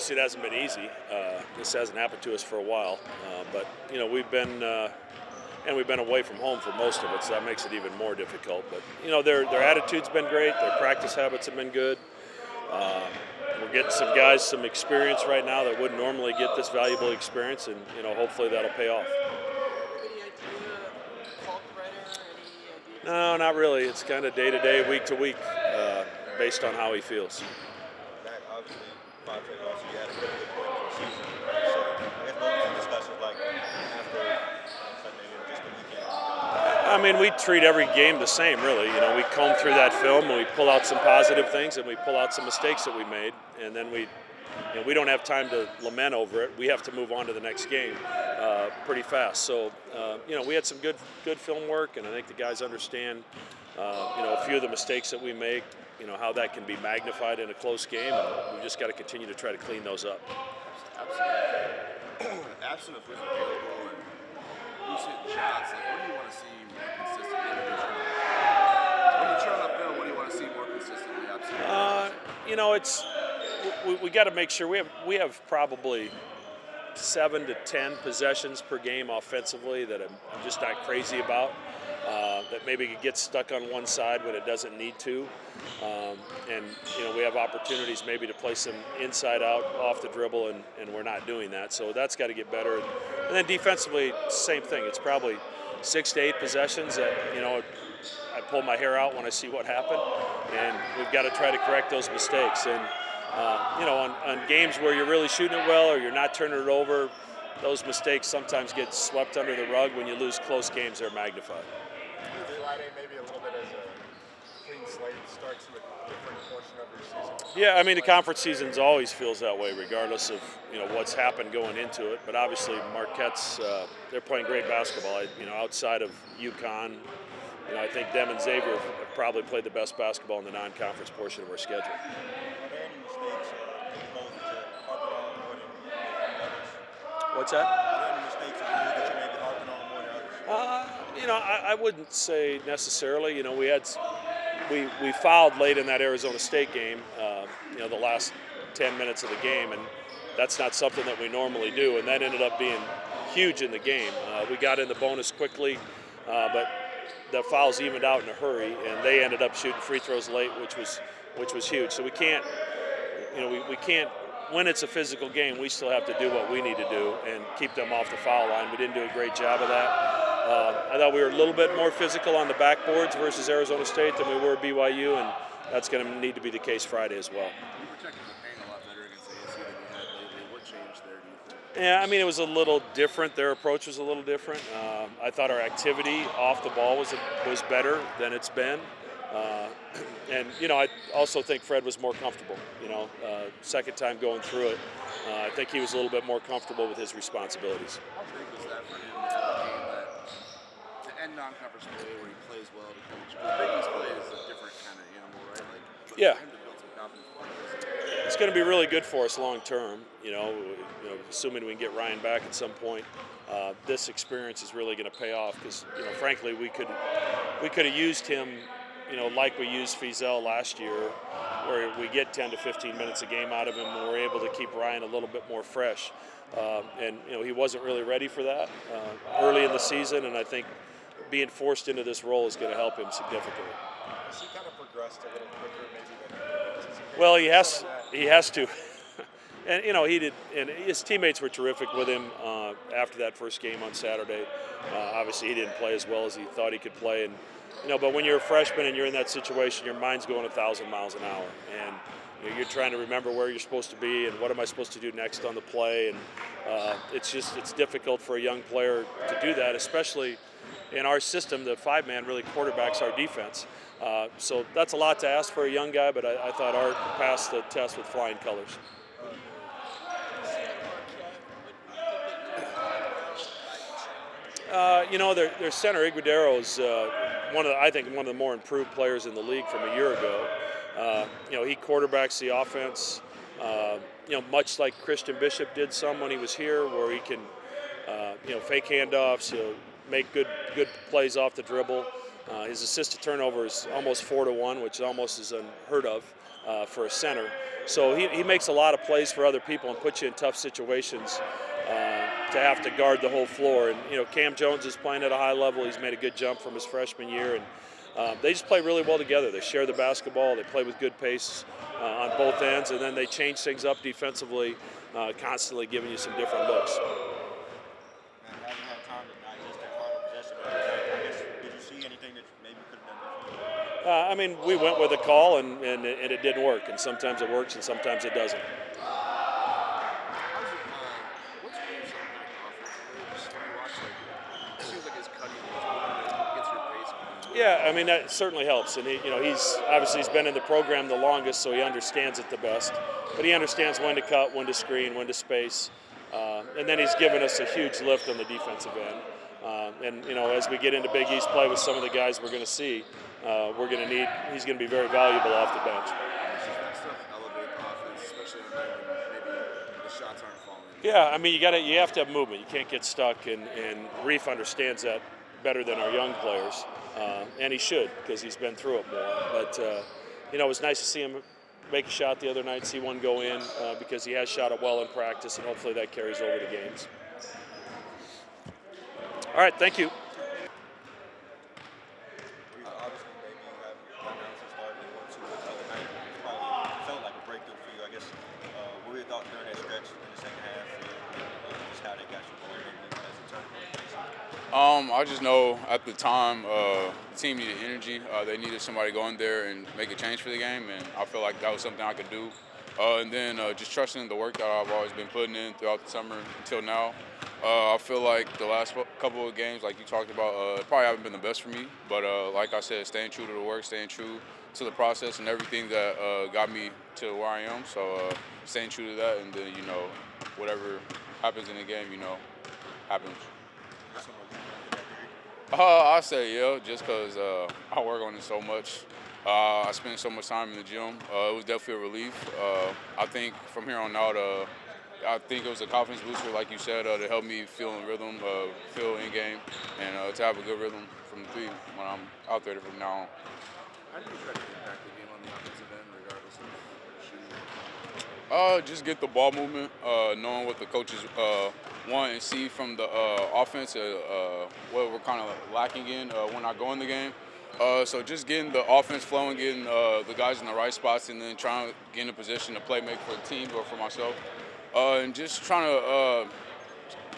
obviously it hasn't been easy. This hasn't happened to us for a while, but we've been away from home for most of it, so that makes it even more difficult. But their attitude's been great. Their practice habits have been good. Uh, we're getting some guys some experience right now that wouldn't normally get this valuable experience, and hopefully that'll pay off. Any idea fault writer? Any idea? No, not really. It's kind of day to day, week to week, based on how he feels. Matt, obviously, 5 trade losses, you had a really good point for the season. So, I guess what was the discussions like after Sunday and just the weekend? I mean, we treat every game the same, really. We comb through that film and we pull out some positive things and we pull out some mistakes that we made, and then we don't have time to lament over it. We have to move on to the next game pretty fast. So, we had some good film work, and I think the guys understand, a few of the mistakes that we make, how that can be magnified in a close game, and we just got to continue to try to clean those up. Absolutely. Absent of who's available and who's hitting shots, like, what do you want to see more consistently? When you turn on film, what do you want to see more consistently? Absolutely. We got to make sure we have probably 7 to 10 possessions per game offensively that I'm just not crazy about. That maybe it gets stuck on one side when it doesn't need to, and we have opportunities maybe to play some inside out off the dribble, and we're not doing that. So that's got to get better. And then defensively, same thing. It's probably 6 to 8 possessions that I pull my hair out when I see what happened, and we've got to try to correct those mistakes. And on games where you're really shooting it well or you're not turning it over, those mistakes sometimes get swept under the rug. When you lose close games, they're magnified. Friday maybe a little bit as a clean slate, starts with a different portion of your season? Yeah, I mean, the conference seasons always feels that way, regardless of what's happened going into it. But obviously, Marquette's they're playing great basketball. Outside of UConn, I think them and Xavier have probably played the best basketball in the non-conference portion of our schedule. Are there any mistakes that you hold that you're harping on more than others? What's that? Are there any mistakes that you that you may be harping on more than others? I wouldn't say necessarily. We fouled late in that Arizona State game. The last 10 minutes of the game, and that's not something that we normally do. And that ended up being huge in the game. We got in the bonus quickly, but the fouls evened out in a hurry, and they ended up shooting free throws late, which was huge. So we can't, we can't. When it's a physical game, we still have to do what we need to do and keep them off the foul line. We didn't do a great job of that. I thought we were a little bit more physical on the backboards versus Arizona State than we were BYU, and that's going to need to be the case Friday as well. You protected the paint a lot better against ASU than you had lately. What changed there, do you think? Yeah, I mean, it was a little different. Their approach was a little different. I thought our activity off the ball was better than it's been. And I also think Fred was more comfortable. Second time going through it, I think he was a little bit more comfortable with his responsibilities. How big was that for him to have a game to end non-conference play where he plays well to coach? Because Big East play is a different kind of animal, right? But Yeah. for him to build some confidence. It's going to be really good for us long term. Assuming we can get Ryan back at some point, this experience is really going to pay off because, frankly, we could have used him, like we used Fizel last year, where we get 10 to 15 minutes a game out of him, and we're able to keep Ryan a little bit more fresh. And he wasn't really ready for that early in the season, and I think being forced into this role is going to help him significantly. Has he kind of progressed a little quicker maybe than anticipated? Well, he has to. And he did, and his teammates were terrific with him after that first game on Saturday. Obviously, he didn't play as well as he thought he could play, and but when you're a freshman and you're in that situation, your mind's going 1,000 miles an hour, and you're trying to remember where you're supposed to be and what am I supposed to do next on the play, and it's difficult for a young player to do that, especially in our system. The 5-man really quarterbacks our defense, so that's a lot to ask for a young guy. But I thought Art passed the test with flying colors. Their center Iguodaro is one of the more improved players in the league from a year ago. He quarterbacks the offense, much like Christian Bishop did some when he was here, where he can, fake handoffs, make good plays off the dribble. His assist to turnover is almost 4-1, which almost is unheard of for a center. So he makes a lot of plays for other people and puts you in tough situations to have to guard the whole floor. And Cam Jones is playing at a high level. He's made a good jump from his freshman year, and they just play really well together. They share the basketball. They play with good pace on both ends, and then they change things up defensively, constantly giving you some different looks. Man, haven't had time to digest that final possession. I guess, did you see anything that maybe could have done differently? I mean, we went with a call, and it didn't work. And sometimes it works, and sometimes it doesn't. What's Reeves up there offensively? Just when you watch, it seems like his cutting is moving, gets your pace going. Yeah, I mean that certainly helps, and he's been in the program the longest, so he understands it the best. But he understands when to cut, when to screen, when to space, and then he's given us a huge lift on the defensive end. And as we get into Big East play with some of the guys we're going to see, he's going to be very valuable off the bench. Does that stuff elevate the offense, especially on a night when maybe the shots aren't falling? Yeah, I mean you have to have movement. You can't get stuck, and Reef understands that better than our young players, and he should because he's been through it more. But it was nice to see him make a shot the other night, see one go in because he has shot it well in practice, and hopefully that carries over to games. All right, thank you. Obviously, maybe you haven't announced the start and 1-2 the other night. It probably felt like a breakthrough for you. I guess, what were your thoughts during that stretch in the second half and just how they got you going maybe as a turn? I just know at the time the team needed energy. They needed somebody to go in there and make a change for the game, and I feel like that was something I could do. And then just trusting the work that I've always been putting in throughout the summer until now. I feel like the last couple of games, like you talked about, probably haven't been the best for me. But like I said, staying true to the work, staying true to the process and everything that got me to where I am. So staying true to that, and then, whatever happens in the game, happens. I say yeah, just because I work on it so much. I spend so much time in the gym. It was definitely a relief. I think from here on out, I think it was a confidence booster, like you said, to help me feel in rhythm, feel in game, and to have a good rhythm from the three when I'm out there from now on. How do you try to impact the game on the offensive end, regardless of shooting? Just get the ball movement, knowing what the coaches want and see from the offense, what we're kind of lacking in when I go in the game. So just getting the offense flowing, getting the guys in the right spots, and then trying to get in a position to play make for the team or for myself. And just trying to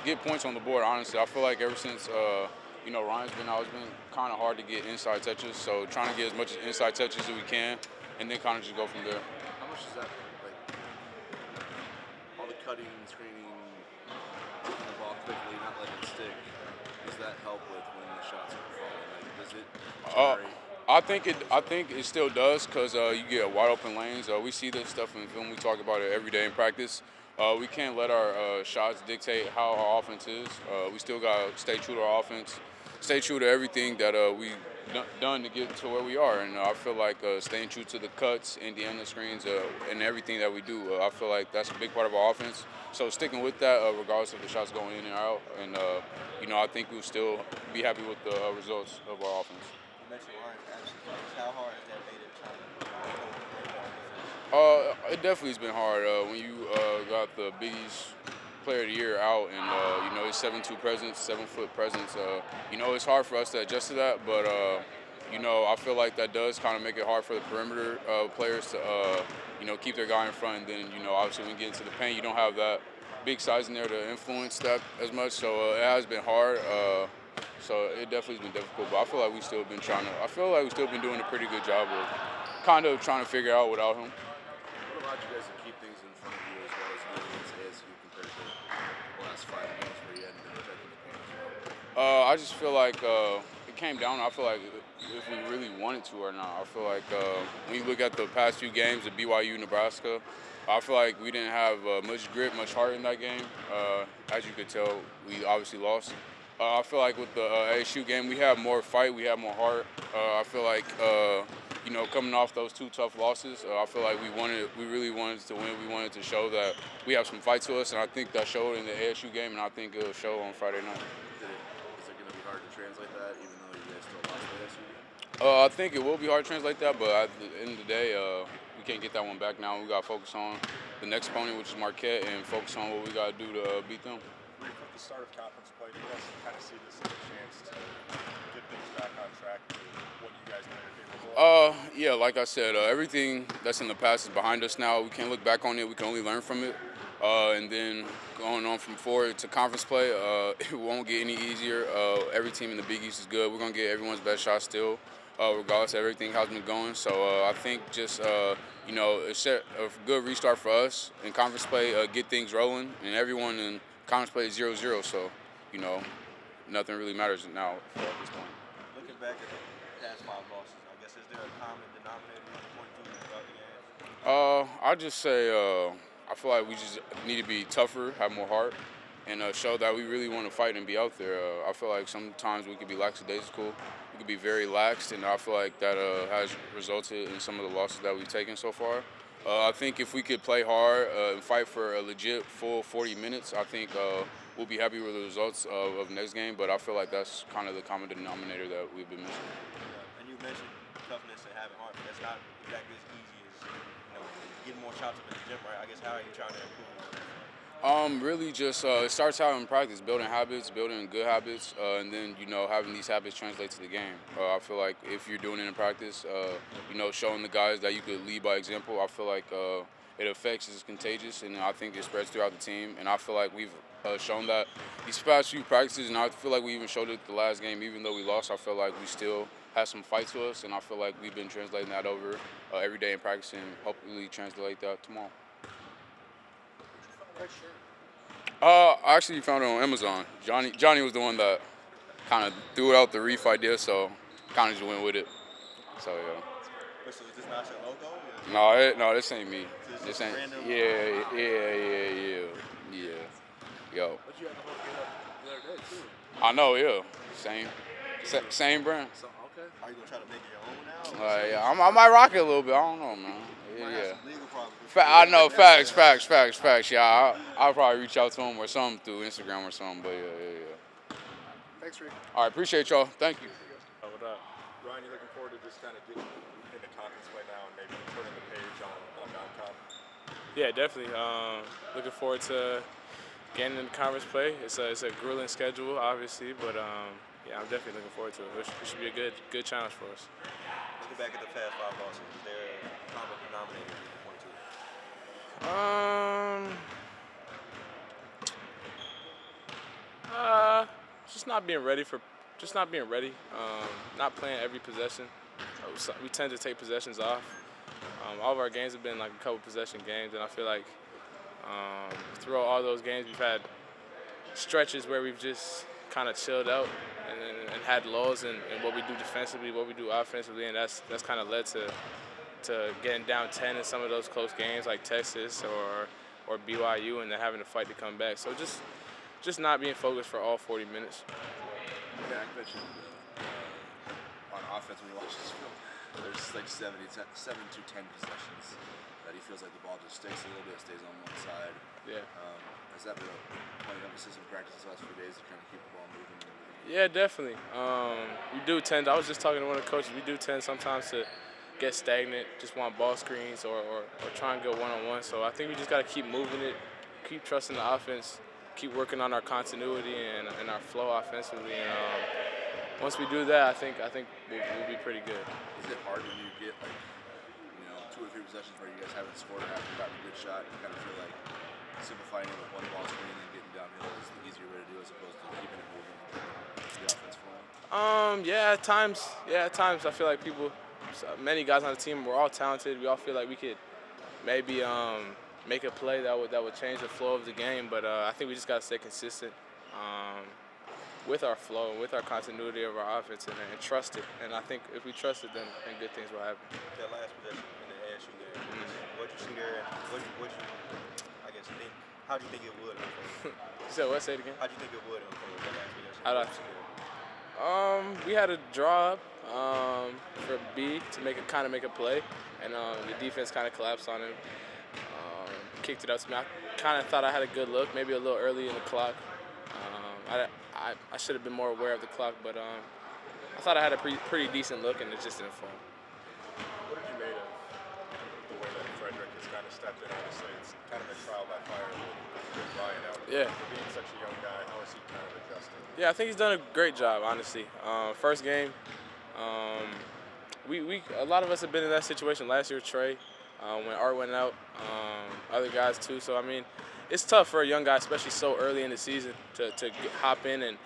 get points on the board, honestly. I feel like ever since, Ryan's been out, it's been kind of hard to get inside touches. So trying to get as much inside touches as we can, and then kind of just go from there. How much does that, all the cutting, screening, taking the ball quickly, not letting it stick, does that help with when the shots are falling? Does it generate? I think it still does because you get wide open lanes. We see this stuff in film. We talk about it every day in practice. We can't let our shots dictate how our offense is. We still got to stay true to our offense, stay true to everything that we done to get to where we are. And I feel like staying true to the cuts, Indiana screens, and everything that we do, I feel like that's a big part of our offense. So sticking with that, regardless of the shots going in and out, and I think we'll still be happy with the results of our offense. You mentioned Ryan's absence. How hard has that made it trying to It definitely has been hard when you got the Big East Player of the Year out, and his 7'2" presence, 7-foot presence. It's hard for us to adjust to that, but I feel like that does kind of make it hard for the perimeter players to keep their guy in front. And then obviously when you get into the paint, you don't have that big size in there to influence that as much. So it has been hard. So it definitely has been difficult, but I feel like we've still been doing a pretty good job of kind of trying to figure out without him. What allowed you guys to keep things in front of you as well as the against ASU compared to the last 5 games where you hadn't been protecting the paint as well? I just feel like it came down. I feel like if we really wanted to or not. I feel like when you look at the past few games at BYU, Nebraska, I feel like we didn't have much grit, much heart in that game. As you could tell, we obviously lost. I feel like with the ASU game, we have more fight, we have more heart. I feel like, coming off those 2 tough losses, I feel like we really wanted to win. We wanted to show that we have some fight to us, and I think that showed in the ASU game, and I think it'll show on Friday night. Is it going to be hard to translate that, even though you guys still lost the ASU game? I think it will be hard to translate that, but at the end of the day, we can't get that one back now. We got to focus on the next opponent, which is Marquette, and focus on what we got to do to beat them. With the start of conference play, do you guys kind of see this as a chance to get things back on track to what you guys know you're capable of? Yeah, like I said, everything that's in the past is behind us now. We can't look back on it. We can only learn from it. And then going on from forward to conference play, it won't get any easier. Every team in the Big East is good. We're going to get everyone's best shot still, regardless of everything how's been going. So I think just, it's a good restart for us in conference play, get things rolling. And everyone in conference play is 0-0, so, nothing really matters now at this point. Looking back at the past 5 losses, I guess, is there a common denominator you can point to throughout the game? I'll just say I feel like we just need to be tougher, have more heart, and show that we really want to fight and be out there. I feel like sometimes we could be lackadaisical, we could be very lax, and I feel like that has resulted in some of the losses that we've taken so far. I think if we could play hard and fight for a legit full 40 minutes, I think we'll be happy with the results of next game, but I feel like that's kind of the common denominator that we've been missing. And you mentioned toughness and having heart, but that's not exactly as easy as getting more shots up in the gym, right? I guess how are you trying to improve? Really just it starts out in practice, building habits, building good habits, and then having these habits translate to the game. I feel like if you're doing it in practice, showing the guys that you could lead by example, I feel like it affects, it's contagious, and I think it spreads throughout the team. And I feel like we've shown that these past few practices, and I feel like we even showed it the last game. Even though we lost, I feel like we still have some fight to us, and I feel like we've been translating that over every day in practice, and hopefully translate that tomorrow. I actually found it on Amazon. Johnny was the one that kind of threw out the reef idea, so kind of just went with it. So yeah. Wait, so is this not your logo? No, this ain't me. So This a ain't. random- Yeah. Yo. But you had the whole get up the other day too. I know. Yeah. Same brand. So okay. Are you gonna try to make it your own now? Yeah. I might rock it a little bit. I don't know, man. You might have Yeah. some legal problems. I know, facts. Yeah, I'll probably reach out to him or something through Instagram or something. But yeah. Thanks, Rick. All right, appreciate y'all. Thank you. What up? Ryan, you looking forward to just kind of getting into conference play now and maybe turning the page on non-con? Yeah, definitely. Looking forward to getting into conference play. It's a grueling schedule, obviously, but yeah, I'm definitely looking forward to it. It should be a good challenge for us. Looking back at the past 5 losses, is there a common denominator you can point to? Just not being ready. Not playing every possession. We tend to take possessions off. All of our games have been like a couple possession games, and I feel like throughout all those games we've had stretches where we've just kind of chilled out and had lulls in what we do defensively, what we do offensively, and that's kind of led to getting down 10 in some of those close games like Texas or BYU, and then having to fight to come back. So just not being focused for all 40 minutes. Yeah, I mentioned on offense when you watch this film, there's like 7 to 10 possessions that he feels like the ball just sticks a little bit, stays on one side. Yeah. Has that been a point of emphasis in practice the last few days to kind of keep the ball moving? Yeah, definitely. We do tend. I was just talking to one of the coaches. We do tend sometimes to get stagnant, just want ball screens or try and go one-on-one. So I think we just got to keep moving it, keep trusting the offense, keep working on our continuity and our flow offensively. And once we do that, I think we'll be pretty good. Is it hard when you get like 2 or 3 possessions where you guys haven't scored or haven't gotten a good shot? You kind of feel like simplifying it with one ball screen and getting downhill is the easier way to do as opposed to keeping it moving the offense flowing? Yeah, at times. I feel like many guys on the team, we're all talented. We all feel like we could maybe make a play that would change the flow of the game. But I think we just got to stay consistent with our flow, with our continuity of our offense, and trust it. And I think if we trust it, then good things will happen. That last possession in the ASU game, what you see there, what you I guess think, how do you think it would unfold? You said what? Say it again. How do you think it would unfold that last possession? How do I- What you see there? We had a draw up for B to make a play, and the defense kind of collapsed on him. Kicked it up to me. I kind of thought I had a good look, maybe a little early in the clock. I should have been more aware of the clock, but I thought I had a pretty decent look, and it just didn't fall. What have you made of the way of stepped in. Obviously, it's kind of a trial by fire with Ryan out. Yeah. For being such a young guy, how is he kind of adjusting? Yeah, I think he's done a great job, honestly. First game, a lot of us have been in that situation last year. Trey, when Art went out, other guys too. So I mean, it's tough for a young guy, especially so early in the season, to hop in and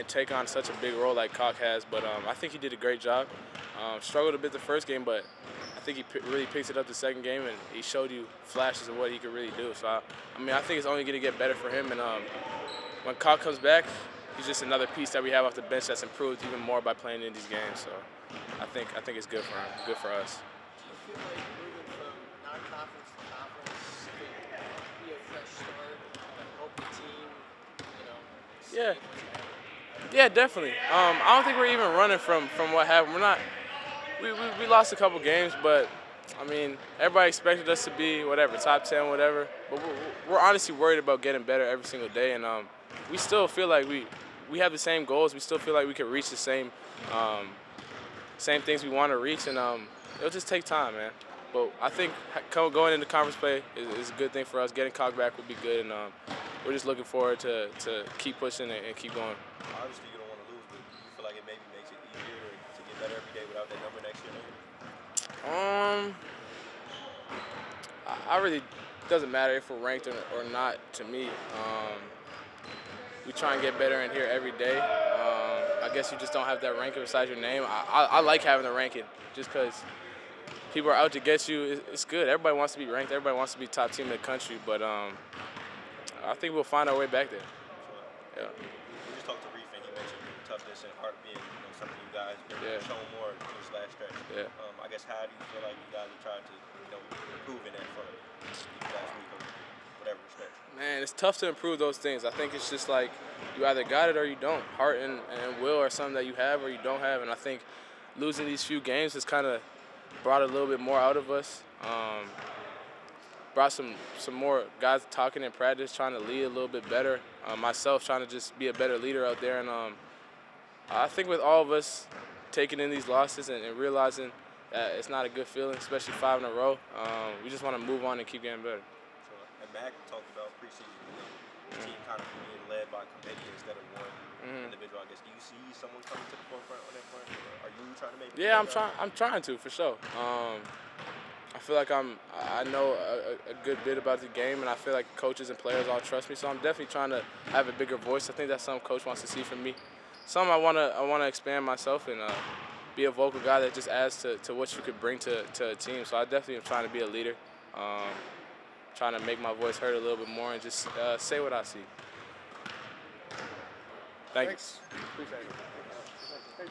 take on such a big role like Cock has. But I think he did a great job. Struggled a bit the first game, but I think he really picked it up the second game, and he showed you flashes of what he could really do. So I mean, I think it's only going to get better for him. And when Cock comes back, he's just another piece that we have off the bench that's improved even more by playing in these games. So I think it's good for him, good for us. Do you feel like moving from non-conference to conference could be a fresh start and help the team, Yeah. stay what's ahead? Yeah, definitely. I don't think we're even running from what happened. We're not. We lost a couple games, but I mean, everybody expected us to be whatever, top 10, whatever. But we're honestly worried about getting better every single day, and we still feel like we have the same goals. We still feel like we can reach the same things we want to reach, and it'll just take time, man. But I think going into conference play is a good thing for us. Getting Cock back would be good, and we're just looking forward to keep pushing and keep going. Obviously, you don't want to lose, but do you feel like it maybe makes it easier to get better every day without that number next year? I really doesn't matter if we're ranked or not to me. We try and get better in here every day. I guess you just don't have that ranking beside your name. I like having the ranking just because people are out to get you. It's good. Everybody wants to be ranked. Everybody wants to be top team in the country. But I think we'll find our way back there. Yeah. We just talked to Reef, and he mentioned toughness and heart being something you guys have shown more in this last stretch. Yeah. I guess how do you feel like you guys are trying to improve in that front last week or whatever stretch? Man, it's tough to improve those things. I think it's just like you either got it or you don't. Heart and will are something that you have or you don't have, and I think losing these few games has kind of brought a little bit more out of us. Brought some more guys talking in practice, trying to lead a little bit better. Myself trying to just be a better leader out there, and I think with all of us taking in these losses and realizing that it's not a good feeling, especially 5 in a row, we just want to move on and keep getting better. And Mac talked about preseason, the team kind of being led by committee instead of one individual. I guess, do you see someone coming to the forefront on that front? Are you trying to make? Yeah, I'm trying to for sure. I feel like I know a good bit about the game, and I feel like coaches and players all trust me. So I'm definitely trying to have a bigger voice. I think that's something coach wants to see from me. Some I wanna expand myself and be a vocal guy that just adds to what you could bring to a team. So I definitely am trying to be a leader. Trying to make my voice heard a little bit more and just say what I see. Thanks. Appreciate it.